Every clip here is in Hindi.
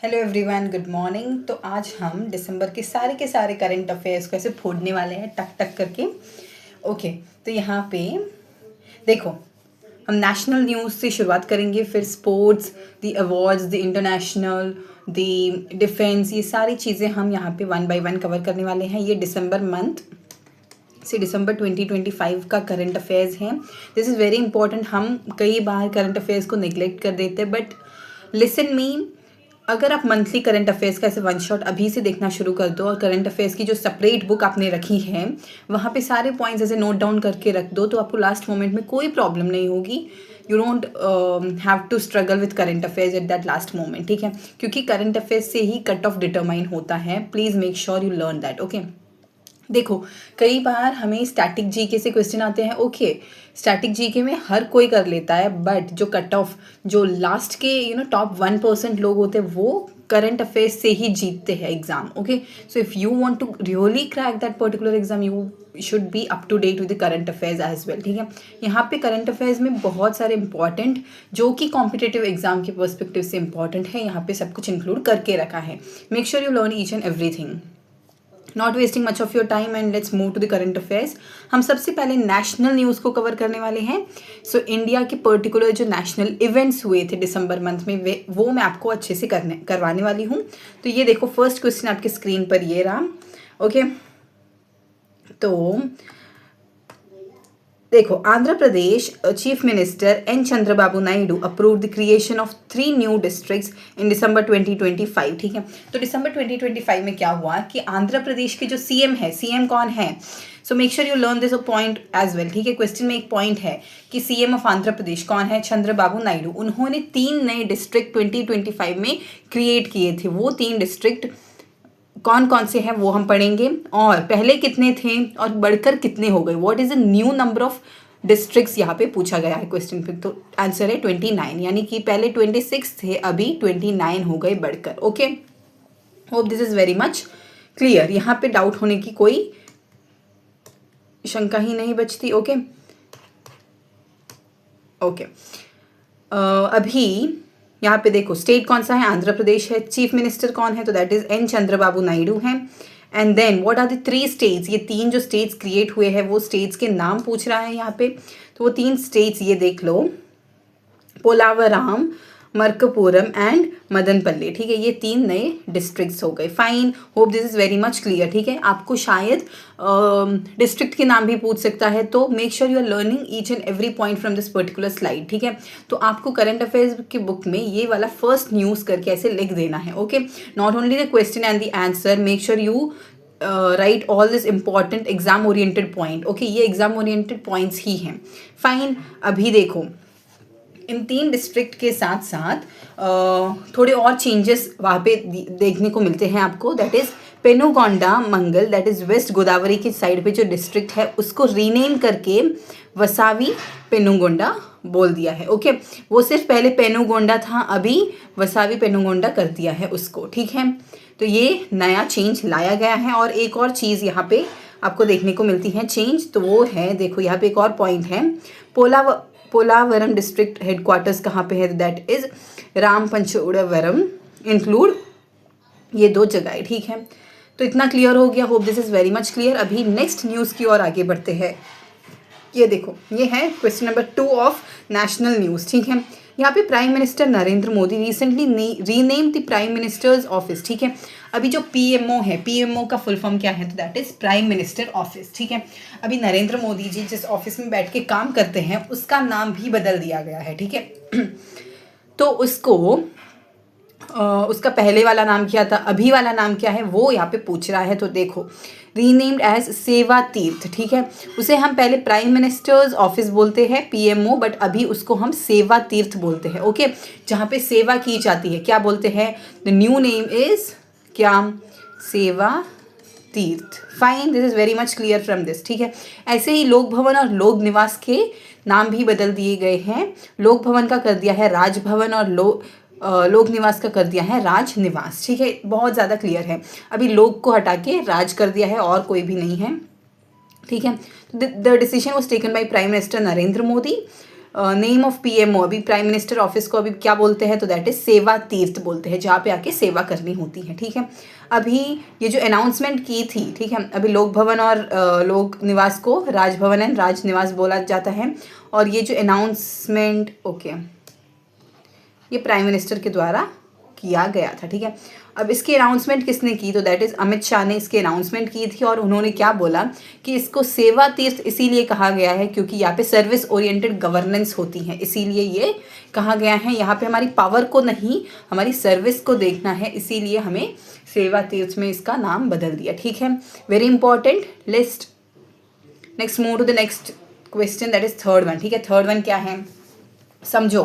Hello everyone, good morning. तो आज हम दिसंबर के सारे करंट अफेयर्स को ऐसे फोड़ने वाले हैं टक टक करके। ओके, तो यहाँ पे देखो, हम नेशनल न्यूज़ से शुरुआत करेंगे, फिर sports, the awards, the international, the defence, ये सारी चीज़ें हम यहाँ पे वन बाय वन कवर करने वाले हैं। ये दिसंबर मंथ से दिसंबर 2025 का करंट अफेयर्स है। This is very important. हम कई बार करंट अफेयर्स को निगलेक्ट कर देते हैं, बट लिसन मी, अगर आप मंथली करंट अफेयर्स का ऐसे वन शॉट अभी से देखना शुरू कर दो और करंट अफेयर्स की जो सेपरेट बुक आपने रखी है वहाँ पे सारे पॉइंट्स ऐसे नोट डाउन करके रख दो, तो आपको लास्ट मोमेंट में कोई प्रॉब्लम नहीं होगी। You don't have to struggle with current affairs at that last moment, ठीक है? क्योंकि करंट अफेयर्स से ही कट ऑफ डिटरमाइन होता है। Please make sure you learn that. Okay, देखो, कई बार हमें स्टैटिक जीके से क्वेश्चन आते हैं। ओके, स्टैटिक जीके में हर कोई कर लेता है, बट जो कट ऑफ, जो लास्ट के टॉप 1% लोग होते हैं वो करंट अफेयर्स से ही जीतते हैं exam. Okay, so if you want to really crack that particular exam, you should be up to date with the current affairs as well, ठीक है? यहाँ पे करंट अफेयर्स में बहुत सारे इंपॉर्टेंट, जो कि कॉम्पिटेटिव एग्जाम के पर्सपेक्टिव से इंपॉर्टेंट है, यहाँ पे सब कुछ इंक्लूड करके रखा है। Make sure you learn each and everything. Not wasting much of your time and let's move to the current affairs. हम सबसे पहले नेशनल न्यूज़ को कवर करने वाले हैं। सो इंडिया के पर्टिकुलर जो नेशनल इवेंट्स हुए थे दिसंबर मंथ में, वो मैं आपको अच्छे से करवाने वाली हूँ। तो ये देखो, फर्स्ट क्वेश्चन आपके स्क्रीन पर ये रहा। ओके, तो देखो, Andhra Pradesh chief minister N Chandrababu Naidu approve the creation of 3 new districts in December 2025, ठीक है? तो दिसंबर 2025 में क्या हुआ कि आंध्र प्रदेश के जो सीएम है, सीएम कौन है? So make sure you learn this point as well, ठीक है? क्वेश्चन में एक पॉइंट है कि सीएम ऑफ आंध्र प्रदेश कौन है? चंद्रबाबू नायडू। उन्होंने 3 नए डिस्ट्रिक्ट 2025 में क्रिएट किए थे। वो 3 डिस्ट्रिक्ट कौन कौन से हैं वो हम पढ़ेंगे, और पहले कितने थे और बढ़कर कितने हो गए। What is the new number of districts यहाँ पे पूछा गया है क्वेश्चन पे। तो आंसर है 29, यानी कि पहले 26 थे, अभी 29 हो गए बढ़कर। Okay, hope this is very much clear. यहाँ पे डाउट होने की कोई शंका ही नहीं बचती। ओके ओके, अभी यहाँ पे देखो, स्टेट कौन सा है? आंध्र प्रदेश है। चीफ मिनिस्टर कौन है? तो that is N Chandrababu Naidu है। And then what are the 3 states? ये 3 जो स्टेट्स क्रिएट हुए हैं वो स्टेट्स के नाम पूछ रहा है यहाँ पे। तो वो 3 स्टेट्स ये देख लो, पोलावरम, मर्कपुरम एंड मदनपल्ली, ठीक है? ये 3 नए डिस्ट्रिक्ट्स हो गए। Fine, hope this is very much clear, ठीक है? आपको शायद डिस्ट्रिक्ट के नाम भी पूछ सकता है, तो make sure you are learning each and every point from this particular slide, ठीक है? तो आपको करंट अफेयर्स की बुक में ये वाला फर्स्ट न्यूज़ करके ऐसे लिख देना है। Okay, not only the question and the answer, make sure you right all this important exam oriented point. Okay, ये एग्जाम ओरिएंटेड पॉइंट्स ही हैं। फाइन, अभी देखो, इन 3 डिस्ट्रिक्ट के साथ साथ थोड़े और चेंजेस वहाँ पे देखने को मिलते हैं आपको। That is Penugonda Mangal, that is west Godavari की साइड पे जो डिस्ट्रिक्ट है उसको रीनेम करके वसावी पेनुगोंडा बोल दिया है। ओके, वो सिर्फ पहले पेनुगोंडा था, अभी वसावी पेनुगोंडा कर दिया है उसको, ठीक है? तो ये नया चेंज लाया गया है। और एक और चीज़ यहाँ पे आपको देखने को मिलती है चेंज, तो वो है, देखो यहाँ पे एक और पॉइंट है, पोलावरम डिस्ट्रिक्ट हेडक्वार्टर्स कहाँ पे है? दैट इज रामपंचवरम इंक्लूड, ये 2 जगह है, ठीक है? तो इतना क्लियर हो गया। Hope this is very much clear. अभी नेक्स्ट न्यूज़ की ओर आगे बढ़ते हैं। ये देखो, ये है question number 2 of national news, ठीक है? यहाँ पे prime minister Narendra Modi recently rename the prime minister's office, ठीक है? अभी जो पीएमओ है, पीएमओ का फुल फॉर्म क्या है? तो that is prime minister office, ठीक है? अभी नरेंद्र मोदी जी जिस ऑफिस में बैठ के काम करते हैं उसका नाम भी बदल दिया गया है, ठीक है? तो उसको उसका पहले वाला नाम क्या था, अभी वाला नाम क्या है, वो यहाँ पे पूछ रहा है। तो देखो, रीनेम्ड एज सेवा तीर्थ, ठीक है? उसे हम पहले प्राइम मिनिस्टर्स ऑफिस बोलते हैं, पीएमओ, बट अभी उसको हम सेवा तीर्थ बोलते हैं। ओके, जहाँ पे सेवा की जाती है, क्या बोलते हैं? द न्यू नेम इज क्या? सेवा तीर्थ। Fine, this is very much clear from this, ठीक है? ऐसे ही लोक भवन और लोक निवास के नाम भी बदल दिए गए हैं। लोक भवन का कर दिया है राजभवन और लोक निवास का कर दिया है राज निवास, ठीक है? बहुत ज़्यादा क्लियर है। अभी लोक को हटा के राज कर दिया है, और कोई भी नहीं है, ठीक है? The decision was taken by prime minister Narendra Modi name of PMO, अभी प्राइम मिनिस्टर ऑफिस को अभी क्या बोलते हैं, तो दैट इज सेवा तीर्थ बोलते हैं, जहाँ पे आके सेवा करनी होती है, ठीक है। अभी ये जो अनाउंसमेंट की थी, ठीक है, अभी लोक भवन और लोक निवास को राजभवन एंड राज निवास बोला जाता है, और ये जो अनाउंसमेंट, ओके, ये प्राइम मिनिस्टर के द्वारा किया गया था, ठीक है। अब इसकी अनाउंसमेंट किसने की, तो दैट इज अमित शाह ने इसकी अनाउंसमेंट की थी, और उन्होंने क्या बोला कि इसको सेवा तीर्थ इसीलिए कहा गया है क्योंकि यहाँ पे सर्विस ओरिएंटेड गवर्नेंस होती है, इसीलिए ये कहा गया है। यहाँ पे हमारी पावर को नहीं, हमारी सर्विस को देखना है, इसीलिए हमें सेवा तीर्थ में इसका नाम बदल दिया, ठीक है। Very important list. Next move to the next question, that is third one, ठीक है। थर्ड वन क्या है, समझो।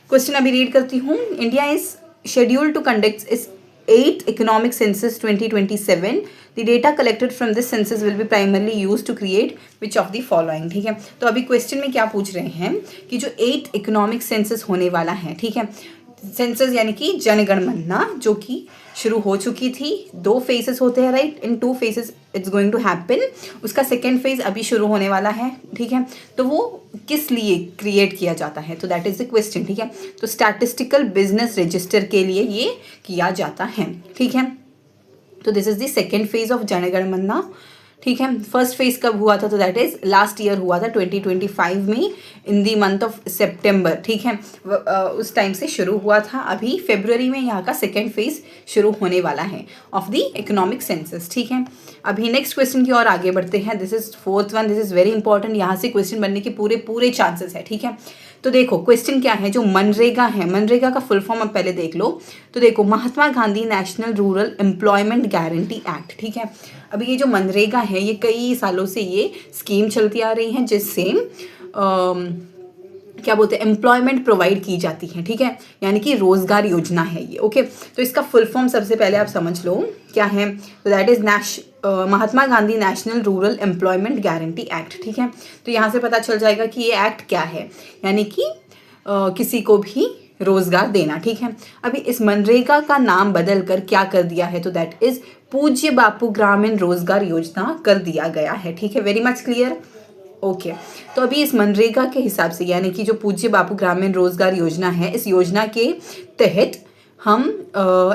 क्वेश्चन अभी रीड करती हूँ। India is scheduled to conduct its 8th economic census 2027. The data collected from this census will be primarily used to create which of the following, ठीक है। तो अभी क्वेश्चन में क्या पूछ रहे हैं कि जो 8th इकोनॉमिक सेंसस होने वाला है, ठीक है, सेंसस यानी कि जनगणना, जो कि शुरू हो चुकी थी, 2 फेजेस होते हैं, right, in 2 phases it's going to happen. उसका सेकेंड फेज अभी शुरू होने वाला है, ठीक है। तो वो किस लिए क्रिएट किया जाता है, तो दैट इज द क्वेश्चन, ठीक है। तो स्टैटिस्टिकल बिजनेस रजिस्टर के लिए ये किया जाता है, ठीक है। तो this is the second phase of जनगणना, ठीक है। फर्स्ट फेज कब हुआ था, तो दैट इज लास्ट ईयर हुआ था 2025 में, इन दी मंथ ऑफ सितंबर, ठीक है। उस टाइम से शुरू हुआ था। अभी फरवरी में यहाँ का सेकेंड फेज शुरू होने वाला है ऑफ द इकोनॉमिक सेंसस, ठीक है। अभी नेक्स्ट क्वेश्चन की ओर आगे बढ़ते हैं। This is fourth one, this is very important, यहाँ से क्वेश्चन बनने के पूरे चांसेस है, ठीक है। तो देखो क्वेश्चन क्या है, जो मनरेगा है, मनरेगा का फुल फॉर्म अब पहले देख लो। तो देखो, Mahatma Gandhi national rural employment guarantee act, ठीक है। अभी ये जो मनरेगा है, ये कई सालों से ये स्कीम चलती आ रही है, जिससे क्या बोलते हैं, एम्प्लॉयमेंट प्रोवाइड की जाती है, ठीक है, यानी कि रोजगार योजना है ये, ओके। तो इसका फुल फॉर्म सबसे पहले आप समझ लो क्या है, तो that is Mahatma Gandhi national rural employment guarantee act, ठीक है। तो यहाँ से पता चल जाएगा कि ये एक्ट क्या है, यानी कि किसी को भी रोजगार देना, ठीक है। अभी इस मनरेगा का नाम बदल कर क्या कर दिया है, तो दैट इज पूज्य बापू ग्रामीण रोजगार योजना कर दिया गया है, ठीक है। Very much clear, okay. तो अभी इस मनरेगा के हिसाब से, यानी कि जो पूज्य बापू ग्रामीण रोजगार योजना है, इस योजना के तहत हम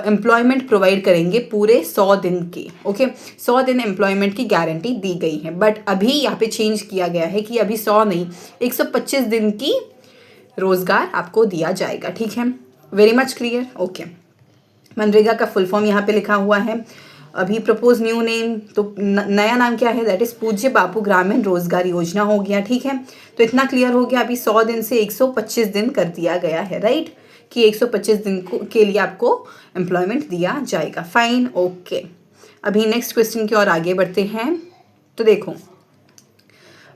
एम्प्लॉयमेंट प्रोवाइड करेंगे पूरे 100 दिन के, ओके। 100 दिन एम्प्लॉयमेंट की गारंटी दी गई है, बट अभी यहाँ पे चेंज किया गया है कि अभी 100 नहीं, 125 दिन की रोजगार आपको दिया जाएगा, ठीक है। Very much clear, okay. MNREGA का फुल फॉर्म यहाँ पे लिखा हुआ है। अभी प्रपोज न्यू नेम, तो नया नाम क्या है, दैट इज पूज्य बापू ग्रामीण रोजगार योजना हो गया, ठीक है। तो इतना क्लियर हो गया। अभी 100 दिन से 125 दिन कर दिया गया है, राइट, कि 125 दिन के लिए आपको एम्प्लॉयमेंट दिया जाएगा, फाइन, ओके। अभी नेक्स्ट क्वेश्चन की ओर आगे बढ़ते हैं। तो देखो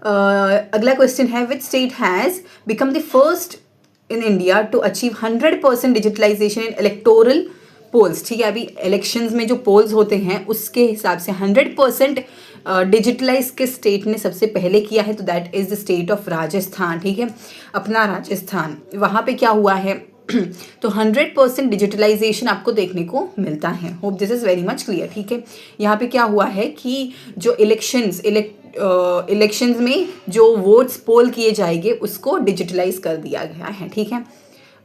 अगला क्वेश्चन है, which state has become the first in India to achieve 100% digitalisation in electoral polls, ठीक है। अभी इलेक्शंस में जो पोल्स होते हैं उसके हिसाब से 100% डिजिटलाइज किस स्टेट ने सबसे पहले किया है, तो that is the state of Rajasthan, ठीक है, अपना राजस्थान। वहाँ पे क्या हुआ है तो 100% डिजिटलाइजेशन आपको देखने को मिलता है। Hope this is very much clear, ठीक है। यहाँ पे क्या हुआ है कि जो इलेक्शंस में जो वोट्स पोल किए जाएंगे उसको डिजिटलाइज कर दिया गया है, ठीक है,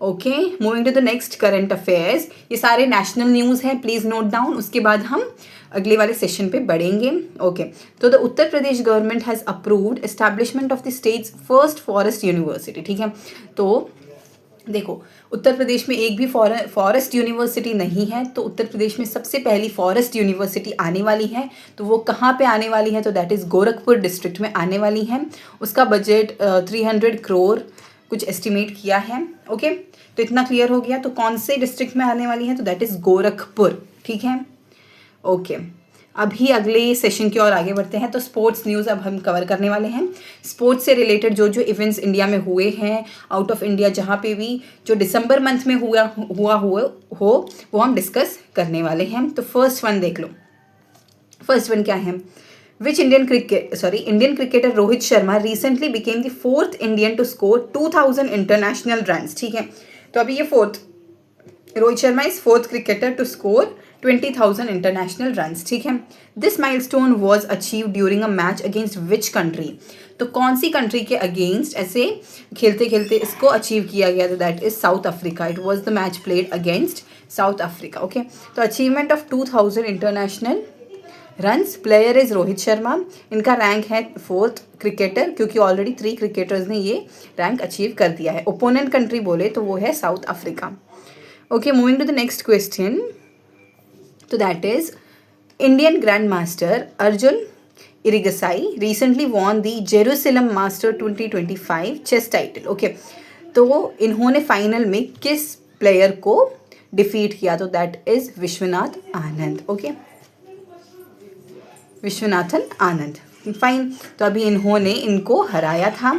okay. Moving to the next current affairs, ये सारे नेशनल न्यूज़ हैं, प्लीज़ नोट डाउन, उसके बाद हम अगले वाले सेशन पे बढ़ेंगे, ओके। तो the Uttar Pradesh government has approved establishment of the states first forest university, ठीक है। तो देखो उत्तर प्रदेश में एक भी फॉरेस्ट यूनिवर्सिटी नहीं है, तो उत्तर प्रदेश में सबसे पहली फॉरेस्ट यूनिवर्सिटी आने वाली है। तो वो कहाँ पे आने वाली है, तो दैट इज़ गोरखपुर डिस्ट्रिक्ट में आने वाली है। उसका बजट 300 करोड़ कुछ एस्टिमेट किया है, ओके। तो इतना क्लियर हो गया। तो कौन से डिस्ट्रिक्ट में आने वाली है, तो दैट इज़ गोरखपुर, ठीक है, ओके। अभी अगले सेशन की ओर आगे बढ़ते हैं। तो स्पोर्ट्स न्यूज़ अब हम कवर करने वाले हैं। स्पोर्ट्स से रिलेटेड जो जो इवेंट्स इंडिया में हुए हैं, आउट ऑफ इंडिया जहाँ पे भी जो दिसंबर मंथ में हुआ हो वो हम डिस्कस करने वाले हैं। तो फर्स्ट वन देख लो। फर्स्ट वन क्या है, which Indian cricketer Rohit Sharma recently became the 4th Indian to score 2000 international runs, ठीक है। तो अभी ये 4th Rohit Sharma is fourth cricketer to score 20,000 international runs, ठीक है। This milestone was achieve during a match against which country, तो कौन सी कंट्री के अगेंस्ट ऐसे खेलते खेलते इसको अचीव किया गया, तो that is South Africa. It was the match played against South Africa, okay. तो achievement of 2000 international runs, player is Rohit Sharma, इनका रैंक है फोर्थ क्रिकेटर, क्योंकि ऑलरेडी 3 क्रिकेटर्स ने ये रैंक अचीव कर दिया है। ओपोनेंट कंट्री बोले तो वो है south Africa. Okay, moving to the next question. So that is Indian Grandmaster Arjun Irigasai recently won the Jerusalem Master 2025 chess title. Okay, तो इन्होंने फाइनल में किस प्लेयर को डिफीट किया, तो that is Vishwanath Anand, okay, Viswanathan Anand, fine. तो अभी इन्होंने इनको हराया था,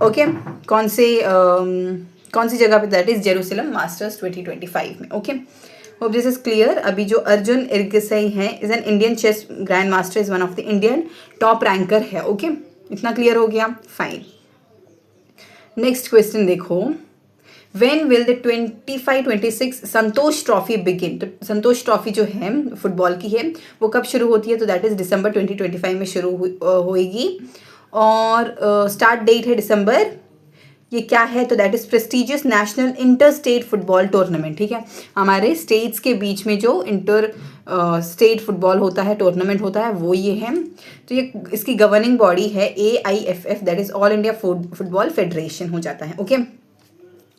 ओके, कौन सी जगह पे, दैट इज जेरूसलम मास्टर्स 2025 में, okay. Hope this is clear. अभी जो अर्जुन इर्गिसई हैं is an Indian chess grandmaster, is one of the Indian top ranker है, ओके। इतना क्लियर हो गया, फाइन। नेक्स्ट क्वेश्चन देखो, when will the 25-26 Santosh trophy begin, तो संतोष ट्रॉफी जो है फुटबॉल की है वो कब शुरू होती है, तो दैट इज दिसंबर 2025 में शुरू होएगी, और स्टार्ट डेट है दिसंबर, ये क्या है, तो that is prestigious national inter state football tournament, ठीक है। हमारे स्टेट्स के बीच में जो इंटर स्टेट फुटबॉल होता है, टूर्नामेंट होता है, वो ये है। तो ये इसकी गवर्निंग बॉडी है AIFF, that is all India football federation हो जाता है, okay.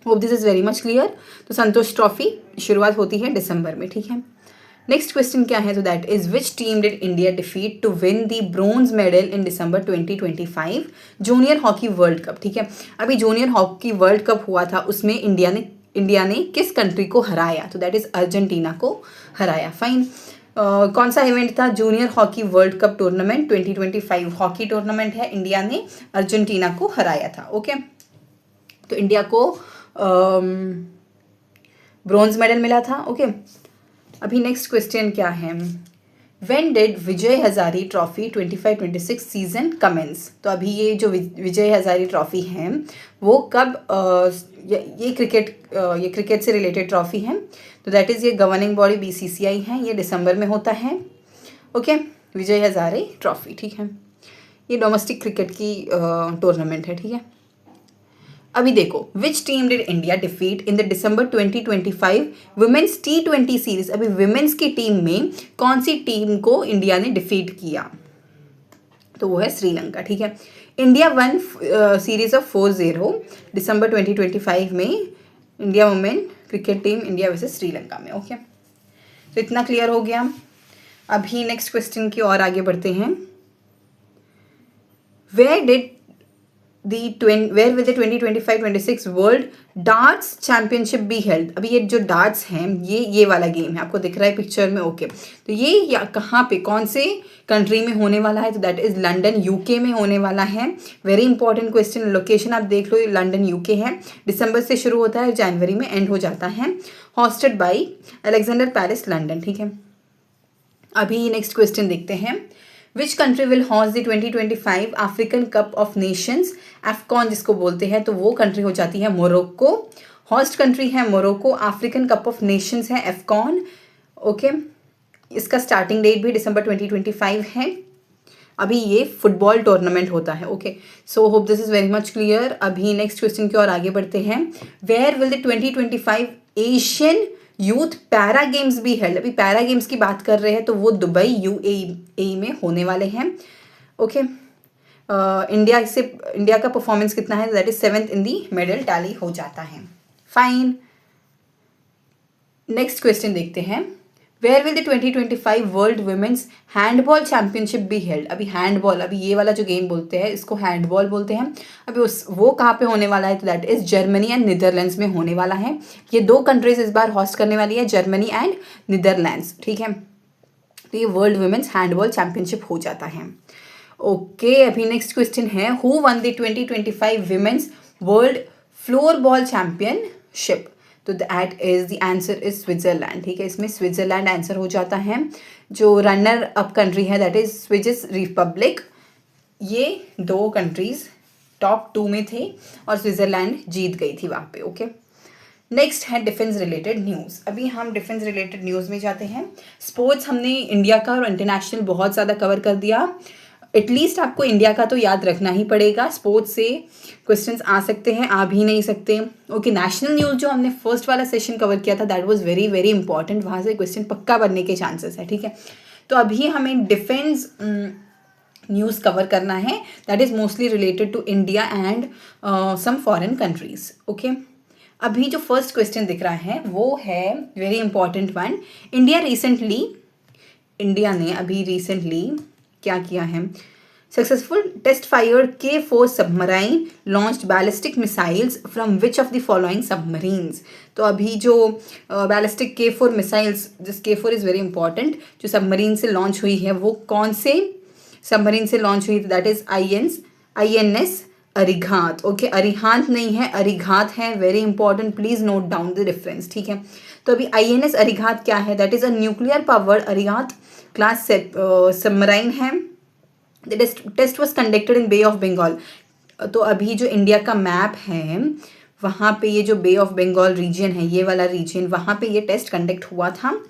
Hope this is very much clear. तो संतोष ट्रॉफी शुरुआत होती है दिसंबर में, ठीक है। नेक्स्ट क्वेश्चन क्या है, तो that is which team did India defeat to win the bronze medal in December 2025 junior hockey world cup, ठीक है। अभी जूनियर हॉकी वर्ल्ड कप हुआ था, उसमें इंडिया ने किस कंट्री को हराया, तो दैट इज अर्जेंटीना को हराया, फाइन। कौन सा इवेंट था, junior hockey world cup tournament 2025 hockey tournament है, इंडिया ने अर्जेंटीना को हराया था, ओके। तो इंडिया को ब्रोंज मेडल मिला था, ओके। अभी नेक्स्ट क्वेश्चन क्या है, when did Vijay Hazare trophy 25-26 season commence, तो अभी ये जो विजय हजारी ट्रॉफी है वो कब, ये क्रिकेट से रिलेटेड ट्रॉफी है, तो दैट इज़ ये गवर्निंग बॉडी BCCI है, ये दिसंबर में होता है, ओके। विजय हजारे ट्रॉफी, ठीक है, ये डोमेस्टिक क्रिकेट की टूर्नामेंट है, ठीक है। अभी देखो, which team did India defeat in the December 2025 women's T20 series, अभी वुमेन्स की टीम में कौन सी टीम को इंडिया ने डिफीट किया, तो वो है श्रीलंका, ठीक है। India won series of 4-0 December 2025 में, India women cricket team India versus Sri Lanka में, ओके। तो इतना क्लियर हो गया। अभी नेक्स्ट क्वेश्चन की और आगे बढ़ते हैं, where will the 2025-26 world darts championship be held, अभी ये जो डार्ट्स हैं ये वाला गेम है, आपको दिख रहा है पिक्चर में, ओके। तो ये कहाँ पे, कौन से कंट्री में होने वाला है, तो दैट इज लंदन UK में होने वाला है। वेरी इंपॉर्टेंट क्वेश्चन, लोकेशन आप देख लो, लंदन UK है, दिसंबर से शुरू होता है, जनवरी में एंड हो जाता है, hosted by Alexander Palace London, ठीक है। अभी नेक्स्ट क्वेश्चन देखते हैं, which country will host the 2025 African cup of nations, AFCON जिसको बोलते हैं, तो वो कंट्री हो जाती है मोरक्को, हॉस्ट कंट्री है Morocco, African cup of nations है एफकॉन, ओके। इसका स्टार्टिंग डेट भी दिसंबर 2025 है। अभी ये फुटबॉल टूर्नामेंट होता है, okay. So hope this is very much clear. अभी नेक्स्ट क्वेश्चन की ओर आगे बढ़ते हैं, where will the 2025 Asian youth para games be held, अभी पैरा गेम्स की बात कर रहे हैं तो वो दुबई UAE में होने वाले हैं, ओके। इंडिया का परफॉर्मेंस कितना है, that is 7th in the medal tally हो जाता है, फाइन। नेक्स्ट क्वेश्चन देखते हैं, where will the 2025 world women's handball championship be held, अभी हैंडबॉल, अभी ये वाला जो गेम बोलते हैं इसको हैंडबॉल बोलते हैं, अभी वो कहाँ पे होने वाला है, तो that is Germany and Netherlands में होने वाला है। ये 2 कंट्रीज इस बार होस्ट करने वाली है, जर्मनी एंड नीदरलैंड्स, ठीक है। तो ये वर्ल्ड वुमेन्स हैंडबॉल चैंपियनशिप हो जाता है, ओके। अभी नेक्स्ट क्वेश्चन है, who won the 2025 women's world floorball championship, तो that is the answer is Switzerland, ठीक है। इसमें स्विट्जरलैंड आंसर हो जाता है। जो रनर अप कंट्री है दैट इज स्विस रिपब्लिक, ये 2 कंट्रीज टॉप 2 में थे और स्विट्जरलैंड जीत गई थी वहाँ पे, ओके। नेक्स्ट है डिफेंस रिलेटेड न्यूज़। अभी हम डिफेंस रिलेटेड न्यूज़ में जाते हैं। स्पोर्ट्स हमने इंडिया का और इंटरनेशनल बहुत ज़्यादा कवर कर दिया। एटलीस्ट आपको इंडिया का तो याद रखना ही पड़ेगा। स्पोर्ट्स से क्वेश्चंस आ सकते हैं, आ भी नहीं सकते। ओके, नेशनल न्यूज़ जो हमने फर्स्ट वाला सेशन कवर किया था that was very very important, वहाँ से क्वेश्चन पक्का बनने के चांसेस है। ठीक है, तो अभी हमें डिफेंस न्यूज़ कवर करना है that is mostly related to India and some foreign countries. Okay, अभी जो फर्स्ट क्वेश्चन दिख रहा है वो है वेरी इंपॉर्टेंट वन। इंडिया ने अभी रिसेंटली क्या किया है? Successful test fire K4 submarine launched ballistic missiles from which of the following submarines. तो अभी जो बैलिस्टिक K4 मिसाइल्स, जिस K4 इज़ वेरी इंपॉर्टेंट, जो सबमरीन से लॉन्च हुई है वो कौन से सबमरीन से लॉन्च हुई? That is INS Arighaat. Okay, Arihant नहीं है, अरिघात है, very important, please note down the difference. ठीक है, तो अभी INS अरिघात क्या है? That is a nuclear powered Arighaat class submarine है। The test was conducted in bay of Bengal. तो अभी जो इंडिया का मैप है वहाँ पे ये जो बे ऑफ बंगाल रीजन है, ये वाला रीजन, वहाँ पे ये टेस्ट कंडक्ट हुआ था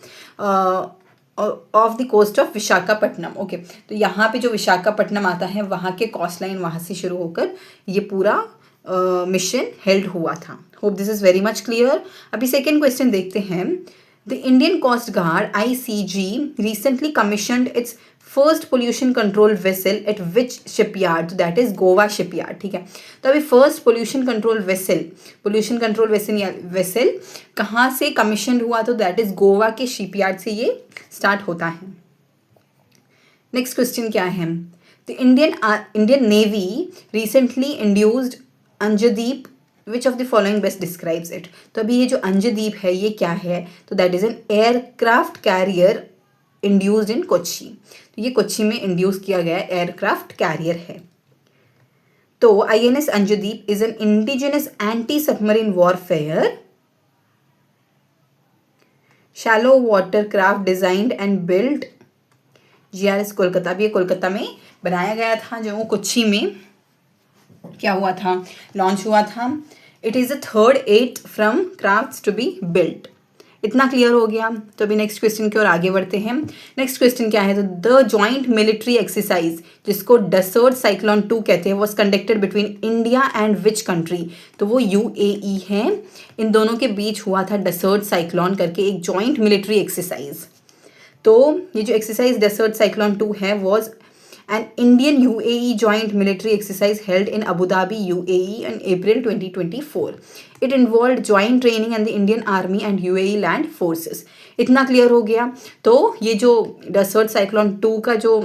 off the coast of Visakhapatnam. Okay, तो यहाँ पे जो विशाखापट्टनम आता है वहाँ के कॉस्ट लाइन, वहाँ से शुरू होकर ये पूरा मिशन हेल्ड हुआ था। Hope this is very much clear. अभी सेकेंड क्वेश्चन देखते हैं। The Indian coast guard ICG recently commissioned its first pollution control vessel at which shipyard? That is Goa shipyard. ठीक है, तो अभी फर्स्ट पोल्यूशन कंट्रोल वेसल कहाँ से कमीशन हुआ? तो दैट इज गोवा के शिपयार्ड से ये स्टार्ट होता है। नेक्स्ट क्वेश्चन क्या है? The Indian navy recently induced Anjadip, which of the following best describes it? तो अभी ये जो अंजदीप है ये क्या है? तो that is an aircraft carrier induced in Kochi. तो ये कोच्चि में इंड्यूस किया गया एयरक्राफ्ट कैरियर है। तो INS Anjadip is an indigenous anti submarine warfare shallow water craft designed and build GRS Kolkata. भी ये कोलकाता में बनाया गया था, जो वो कोच्चि में क्या हुआ था? लॉन्च हुआ था। It is the third 8 from crafts to be built. इतना क्लियर हो गया। तो अभी नेक्स्ट क्वेश्चन की ओर आगे बढ़ते हैं। नेक्स्ट क्वेश्चन क्या है? तो द जॉइंट मिलिट्री एक्सरसाइज, जिसको डसर्ट साइक्लोन 2 कहते हैं, was conducted between India and which country? तो वो UAE है। इन दोनों के बीच हुआ था डसर्ट साइक्लोन करके एक जॉइंट मिलिट्री एक्सरसाइज। तो ये जो एक्सरसाइज डसर्ट साइक्लोन 2 है was an Indian UAE joint military exercise held in Abu Dhabi, UAE in April 2024. It involved joint training and the Indian Army and UAE land forces. इतना क्लियर हो गया। तो ये जो डसर्ट साइक्लोन 2 का जो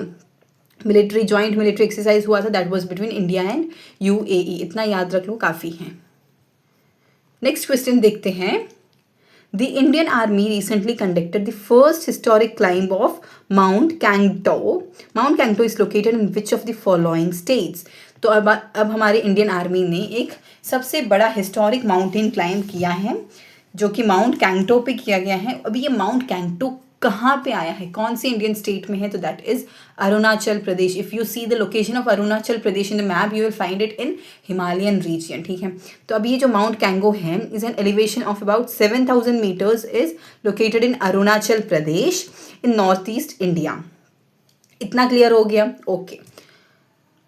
जॉइंट मिलिट्री एक्सरसाइज हुआ था that was between India and UAE। इतना याद रख लो, काफ़ी है। नेक्स्ट क्वेश्चन देखते हैं। The Indian Army recently conducted the first historic climb of Mount Kangto. Mount Kangto is located in which of the following states? तो अब हमारे इंडियन आर्मी ने एक सबसे बड़ा हिस्टोरिक माउंटेन क्लाइंब किया है जो कि माउंट कैंगटो पे किया गया है। अभी ये माउंट कैंगटो कहाँ पे आया है, कौन से इंडियन स्टेट में है? तो that is Arunachal Pradesh. If you see the location of Arunachal Pradesh in the map you will find it in Himalayan region. ठीक है, तो अभी ये जो माउंट कैंगो है is an elevation of about 7000 metres, is located in Arunachal Pradesh in north east India. इतना क्लियर हो गया? ओके,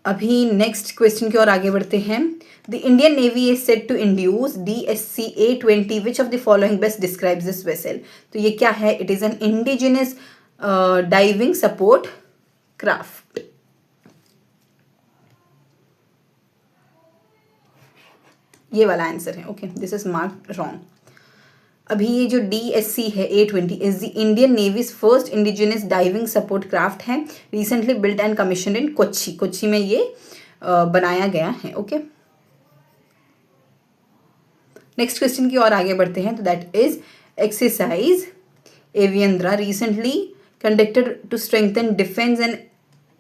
अभी नेक्स्ट क्वेश्चन की ओर आगे बढ़ते हैं। The Indian navy is set to induce DSC-A20 which of the following best describes this vessel? तो ये क्या है? It is an indigenous diving support craft. ये वाला आंसर है। Okay, this is marked wrong. अभी ये जो DSC है A20 is the Indian navy's first indigenous diving support craft है, recently built and commission in Kochi. Kochi में ये बनाया गया है। ओके, नेक्स्ट क्वेश्चन की ओर आगे बढ़ते हैं। तो that is exercise Aviaindra recently conducted to strengthen defence and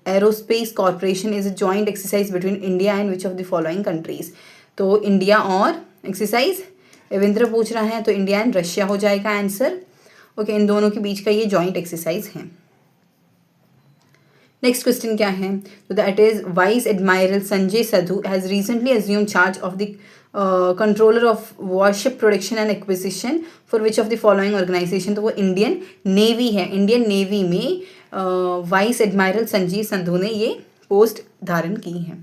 aerospace corporation is a joint exercise between India and which of the following countries? तो इंडिया और एक्सरसाइज एवियंद्रा पूछ रहा है, तो इंडिया एंड रशिया हो जाएगा आंसर। ओके, इन दोनों के बीच का ये जॉइंट एक्सरसाइज है। नेक्स्ट क्वेश्चन क्या है? तो that is vice admiral Sanjay Sadhu has recently assume charge of the controller of warship production and acquisition for which of the following organisation, तो वो इंडियन नेवी है। इंडियन नेवी में वाइस एडमायरल संजीव संधू ने ये पोस्ट धारण की है।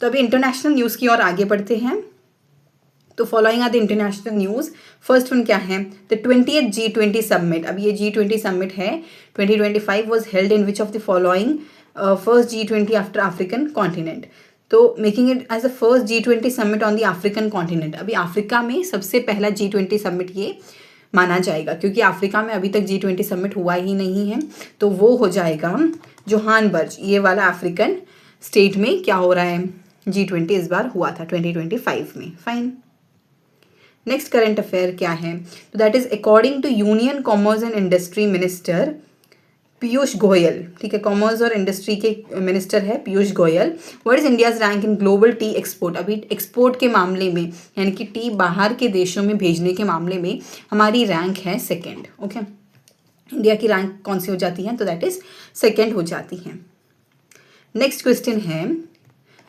तो अभी इंटरनेशनल न्यूज़ की ओर आगे बढ़ते हैं। तो following are the international news. First one क्या है, द 20th G20 समिट। अब ये G20 समिट है 2025 was held in which of the following, first G20 after African continent, तो making it as the first G20 summit on the African continent. अभी अफ्रीका में सबसे पहला G20 समिट ये माना जाएगा, क्योंकि अफ्रीका में अभी तक G20 समिट हुआ ही नहीं है। तो वो हो जाएगा जोहान्सबर्ग, ये वाला अफ्रीकन स्टेट में क्या हो रहा है, G20 इस बार हुआ था 2025 में। फाइन। नेक्स्ट करंट अफेयर क्या है, तो that is according to union commerce and industry minister Piyush Goyal, ठीक है, कॉमर्स और इंडस्ट्री के मिनिस्टर है Piyush Goyal. What is India's rank in global tea export. अभी एक्सपोर्ट के मामले में, यानी कि टी बाहर के देशों में भेजने के मामले में हमारी रैंक है सेकेंड। ओके, इंडिया की रैंक कौन सी हो जाती है, तो दैट इज सेकेंड हो जाती है। नेक्स्ट क्वेश्चन है,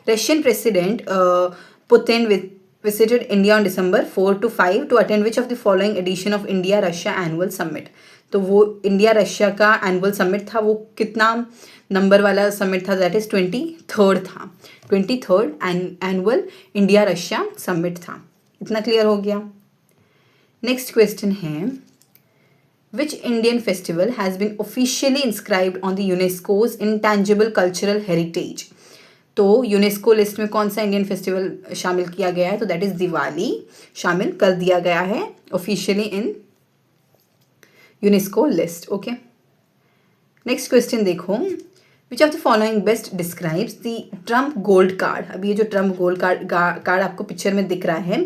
Russian president Putin visited India on December 4 to 5 to attend which of the following edition of India Russia annual summit। तो वो इंडिया रशिया का एनुअल समिट था, वो कितना नंबर वाला समिट था, दैट इज 23rd था, 23rd annual India Russia summit था। इतना क्लियर हो गया। नेक्स्ट क्वेश्चन है, which Indian festival has been officially inscribed on the UNESCO's intangible cultural heritage. तो यूनेस्को लिस्ट में कौन सा इंडियन फेस्टिवल शामिल किया गया है, तो दैट इज दिवाली शामिल कर दिया गया है officially in UNESCO list. Okay, next question देखो, which of the following best describes the Trump gold card. अब ये जो ट्रम्प गोल्ड कार्ड आपको पिक्चर में दिख रहा है,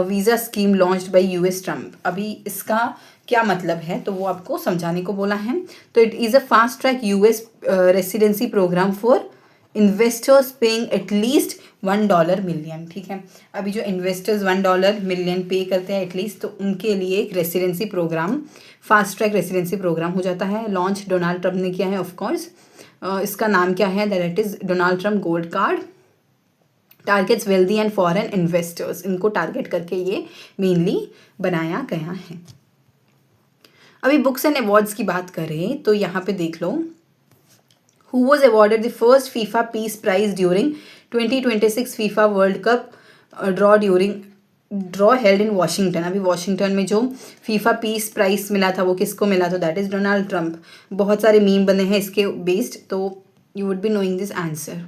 visa scheme launched by US Trump. अभी इसका क्या मतलब है, तो वो आपको समझाने को बोला है। तो it is a fast track US residency programme for investors paying at least $1 million, ठीक है। अभी जो इन्वेस्टर्स $1 मिलियन पे करते हैं एटलीस्ट, तो उनके लिए एक residency programme, fast track residency programme हो जाता है। लॉन्च डोनाल्ड ट्रम्प ने किया है ऑफ कोर्स। इसका नाम क्या है, that is Donald Trump gold card. Targets wealthy and foreign investors, इनको टारगेट करके ये मेनली बनाया गया है। अभी बुक्स एंड अवार्ड्स की बात करें तो यहाँ पे देख लो, who was awarded the first FIFA Peace Prize during 2026 FIFA World Cup draw held in Washington। अभी वॉशिंगटन में जो फीफा पीस प्राइज मिला था वो किसको मिला, तो दैट इज डोनाल्ड ट्रम्प। बहुत सारे मीम बने हैं इसके बेस्ड, तो you would be knowing this answer.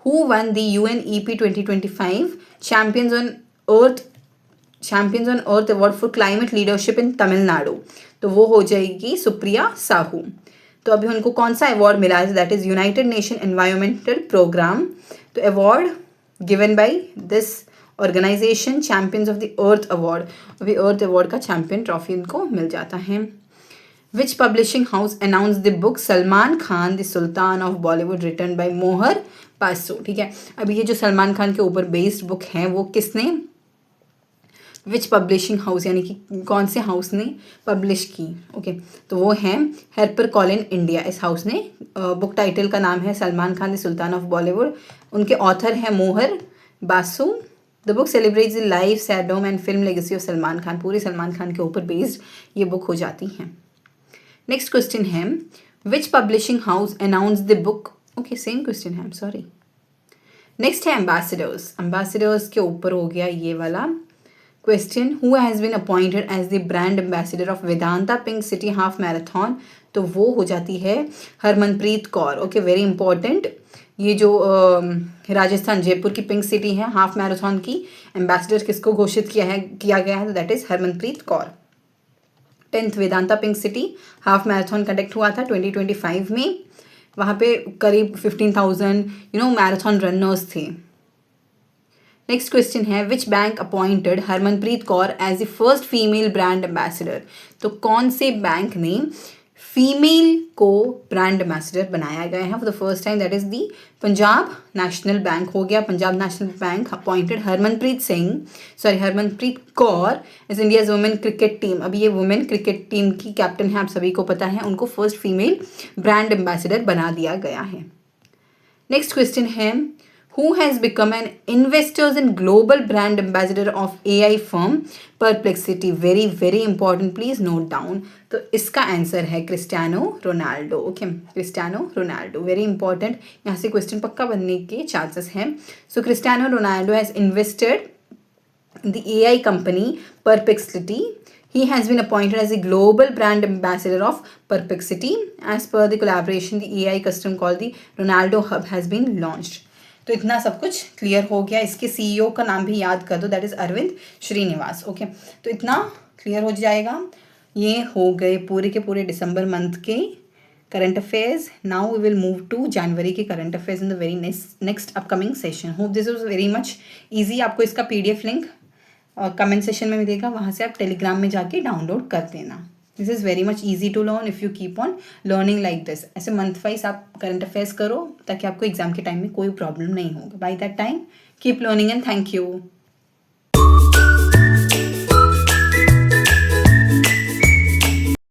Who won the UNEP 2025 Champions on Earth Award for Climate Leadership in Tamil Nadu, तो वो हो जाएगी सुप्रिया साहू। तो अभी उनको कौन सा अवार्ड मिला है, that is United Nation environmental programme. तो award given by this organisation, champions of the earth award. अभी अर्थ अवार्ड का चैंपियन ट्रॉफी उनको मिल जाता है। Which publishing house announce the book Salman Khan the sultan of Bollywood written by Mohar Basu, ठीक है। अभी ये जो सलमान खान के ऊपर बेस्ड बुक है वो किसने, विच पब्लिशिंग हाउस, यानी कि कौन से हाउस ने पब्लिश की। ओके, तो वो है हैपर कॉलिन इंडिया। इस हाउस ने, बुक टाइटल का नाम है Salman Khan the sultan of Bollywood. उनके ऑथर है Mohar Basu. The book celebrates the life, stardom and film legacy of Salman Khan. पूरे सलमान खान के ऊपर बेस्ड ये बुक हो जाती है। नेक्स्ट क्वेश्चन है, which publishing house announce the book. Okay, same question है, आई एम सॉरी। नेक्स्ट है एम्बेसडर्स। एम्बेसडर्स के ऊपर हो गया ये वाला question, who has been appointed as the brand ambassador of Vedanta pink city half marathon. तो वो हो जाती है Harmanpreet Kaur. Okay, very important. ये जो राजस्थान जयपुर की पिंक सिटी है हाफ मैराथन की, एम्बेसडर किसको घोषित किया गया है, तो that is Harmanpreet Kaur. 10th Vedanta pink city half marathon conduct हुआ था 2025 में। वहाँ पे करीब 15,000 मैराथन रनर्स थे। नेक्स्ट क्वेश्चन है, which bank appointed Harmanpreet Kaur as the first female brand ambassador. तो कौन से बैंक ने फीमेल को ब्रांड एम्बेसडर बनाया गया है for the first time, that is the Punjab national bank हो गया। Punjab national bank appointed Harmanpreet Kaur as India's women cricket team. अभी ये वुमेन क्रिकेट टीम की कैप्टन है, आप सभी को पता है। उनको फर्स्ट फीमेल ब्रांड एम्बेसडर बना दिया गया है। नेक्स्ट क्वेश्चन है, who has become an investors and global brand ambassador of AI firm Perplexity. Very very important, please note down. तो इसका आंसर है Cristiano Ronaldo. Okay, Cristiano Ronaldo, very important. यहाँ से क्वेश्चन पक्का बनने के चांसेस हैं. So Cristiano Ronaldo has invested the AI company Perplexity. He has been appointed as the global brand ambassador of Perplexity. As per the collaboration, the AI custom called the Ronaldo Hub has been launched. तो इतना सब कुछ क्लियर हो गया. इसके CEO का नाम भी याद कर दो, that is Arvind Srinivas. Okay, तो इतना क्लियर हो जाएगा. ये हो गए पूरे के पूरे दिसंबर मंथ के current affairs. Now we will move to January के current affairs in the very next upcoming session. Hope this was very much easy. आपको इसका PDF लिंक कमेंट सेशन में मिलेगा, वहाँ से आप टेलीग्राम में जाके डाउनलोड कर देना. This is very much easy to learn if you keep on learning like this. ऐसे मंथ वाइज आप करंट अफेयर्स करो ताकि आपको एग्जाम के टाइम में कोई प्रॉब्लम नहीं होगा. By that time keep learning and thank you.